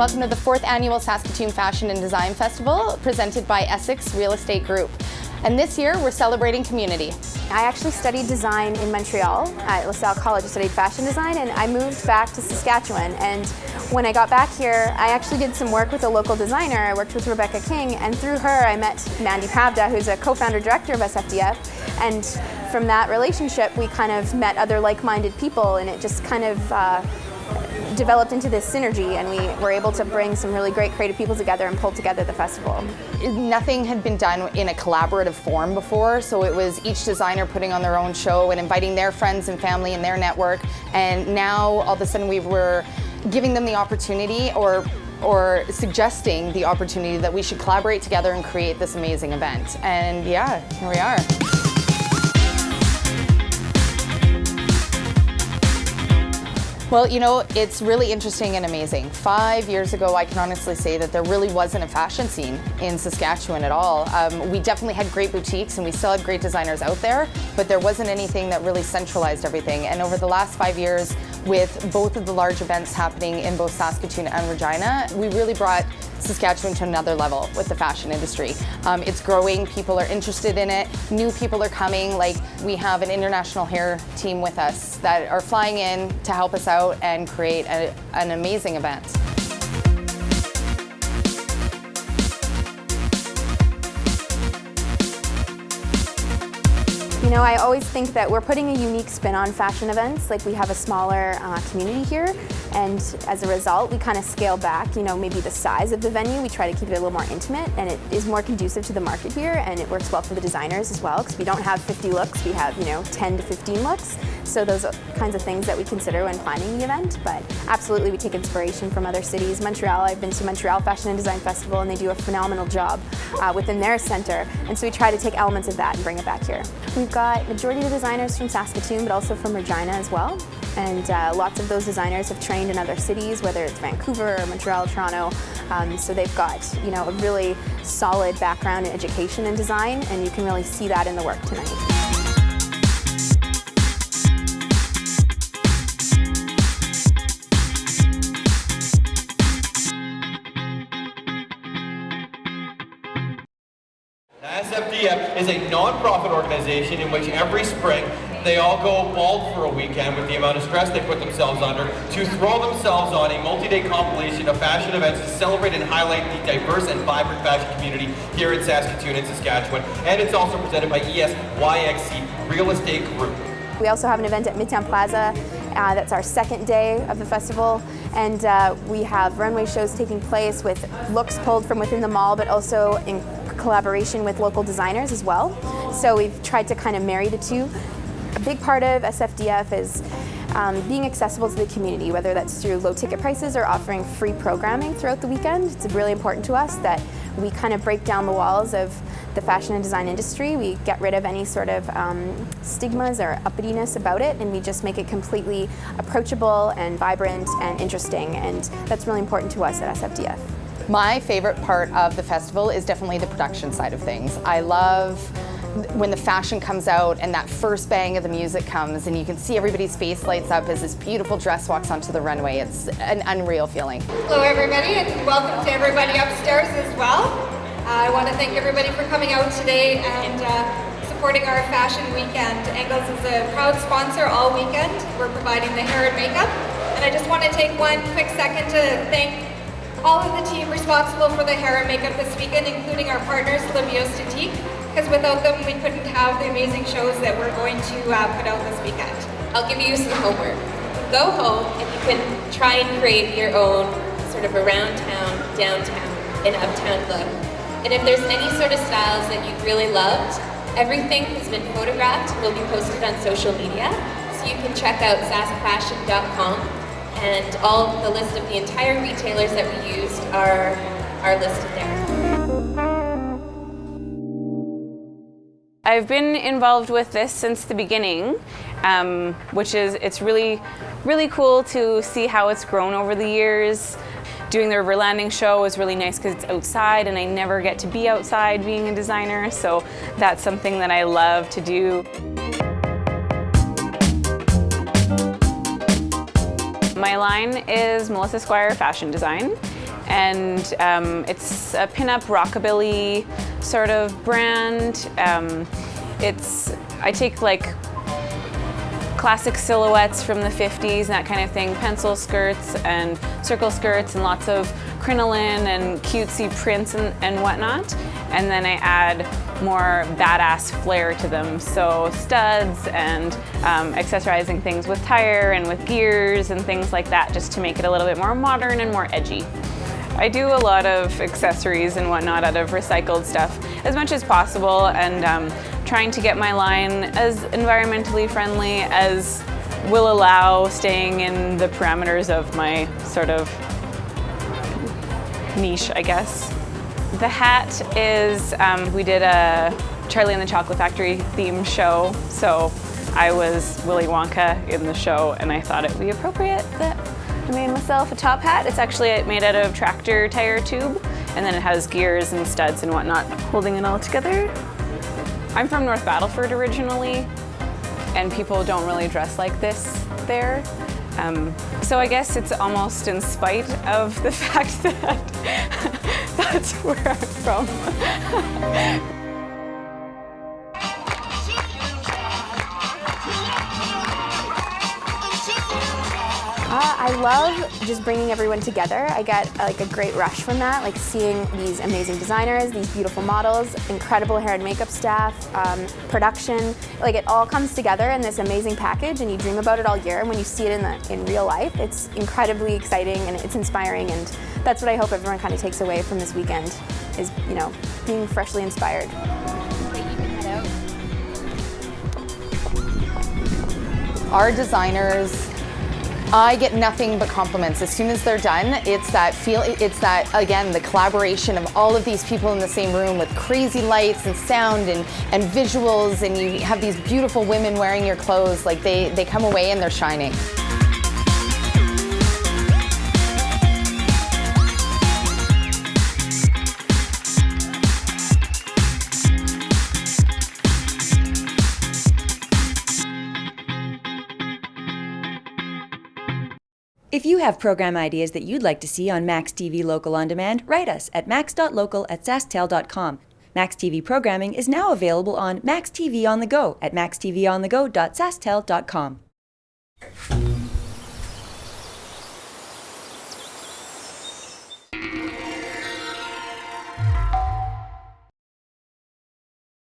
Welcome to the 4th Annual Saskatoon Fashion and Design Festival, presented by Essex Real Estate Group. And this year, we're celebrating community. I actually studied design in Montreal at LaSalle College. I studied fashion design, and I moved back to Saskatchewan. And when I got back here, I actually did some work with a local designer. I worked with Rebecca King, and through her, I met Mandy Pavda, who's a co-founder director of SFDF. And from that relationship, we kind of met other like-minded people, and it just kind of developed into this synergy, and we were able to bring some really great creative people together and pull together the festival. Nothing had been done in a collaborative form before, so it was each designer putting on their own show and inviting their friends and family and their network, and now all of a sudden we were giving them the opportunity or suggesting the opportunity that we should collaborate together and create this amazing event. And yeah, here we are. Well, you know, it's really interesting and amazing. 5 years ago, I can honestly say that there really wasn't a fashion scene in Saskatchewan at all. We definitely had great boutiques and we still had great designers out there, but there wasn't anything that really centralized everything. And over the last 5 years, with both of the large events happening in both Saskatoon and Regina, we really brought Saskatchewan to another level with the fashion industry. It's growing, people are interested in it, new people are coming, like we have an international hair team with us that are flying in to help us out and create an amazing event. You know, I always think that we're putting a unique spin on fashion events. Like, we have a smaller community here, and as a result, we kind of scale back, you know, maybe the size of the venue. We try to keep it a little more intimate, and it is more conducive to the market here, and it works well for the designers as well, because we don't have 50 looks, we have, you know, 10 to 15 looks. So those are kinds of things that we consider when planning the event, but absolutely we take inspiration from other cities. Montreal, I've been to Montreal Fashion and Design Festival, and they do a phenomenal job within their center, and so we try to take elements of that and bring it back here. We've got majority of the designers from Saskatoon, but also from Regina as well. And lots of those designers have trained in other cities, whether it's Vancouver or Montreal, Toronto. So they've got, you know, a really solid background in education and design, and you can really see that in the work tonight. SFDF is a non-profit organization in which every spring they all go bald for a weekend with the amount of stress they put themselves under to throw themselves on a multi-day compilation of fashion events to celebrate and highlight the diverse and vibrant fashion community here in Saskatoon and Saskatchewan. And it's also presented by ESYXC Real Estate Group. We also have an event at Midtown Plaza. That's our second day of the festival, and we have runway shows taking place with looks pulled from within the mall, but also in collaboration with local designers as well. So we've tried to kind of marry the two. A big part of SFDF is being accessible to the community, whether that's through low ticket prices or offering free programming throughout the weekend. It's really important to us that we kind of break down the walls of the fashion and design industry. We get rid of any sort of stigmas or uppityness about it, and we just make it completely approachable and vibrant and interesting, and that's really important to us at SFDF. My favorite part of the festival is definitely the production side of things. I love when the fashion comes out and that first bang of the music comes and you can see everybody's face lights up as this beautiful dress walks onto the runway. It's an unreal feeling. Hello everybody, and welcome to everybody upstairs as well. I want to thank everybody for coming out today and supporting our fashion weekend. Angles is a proud sponsor all weekend. We're providing the hair and makeup. And I just want to take one quick second to thank all of the team responsible for the hair and makeup this weekend, including our partners, Livio Statique, because without them we couldn't have the amazing shows that we're going to put out this weekend. I'll give you some homework. Go home and you can try and create your own sort of around town, downtown, and uptown look. And if there's any sort of styles that you've really loved, everything has been photographed and will be posted on social media. So you can check out saskfashion.com, and all the list of the entire retailers that we used are listed there. I've been involved with this since the beginning, it's really cool to see how it's grown over the years. Doing the River Landing show was really nice because it's outside and I never get to be outside being a designer, so that's something that I love to do. My line is Melissa Squire Fashion Design, and it's a pin-up rockabilly sort of brand. I take like classic silhouettes from the 50s and that kind of thing, pencil skirts and circle skirts and lots of crinoline and cutesy prints and whatnot. And then I add more badass flair to them. So studs and accessorizing things with tire and with gears and things like that, just to make it a little bit more modern and more edgy. I do a lot of accessories and whatnot out of recycled stuff as much as possible, and trying to get my line as environmentally friendly as will allow, staying in the parameters of my sort of niche, I guess. The hat is, we did a Charlie and the Chocolate Factory theme show, so I was Willy Wonka in the show, and I thought it would be appropriate that I made myself a top hat. It's actually made out of tractor tire tube, and then it has gears and studs and whatnot holding it all together. I'm from North Battleford originally, and people don't really dress like this there. So I guess it's almost in spite of the fact that that's where I'm from. I love just bringing everyone together. I get like a great rush from that, like seeing these amazing designers, these beautiful models, incredible hair and makeup staff, production. Like it all comes together in this amazing package, and you dream about it all year. And when you see it in real life, it's incredibly exciting and it's inspiring. And that's what I hope everyone kind of takes away from this weekend, is, you know, being freshly inspired. Our designers, I get nothing but compliments. As soon as they're done, it's that again, the collaboration of all of these people in the same room with crazy lights and sound and visuals, and you have these beautiful women wearing your clothes. Like they come away and they're shining. If you have program ideas that you'd like to see on maxTV Local On Demand, write us at max.local@sasktel.com. maxTV programming is now available on maxTV on the go at maxtvonthego.sasktel.com.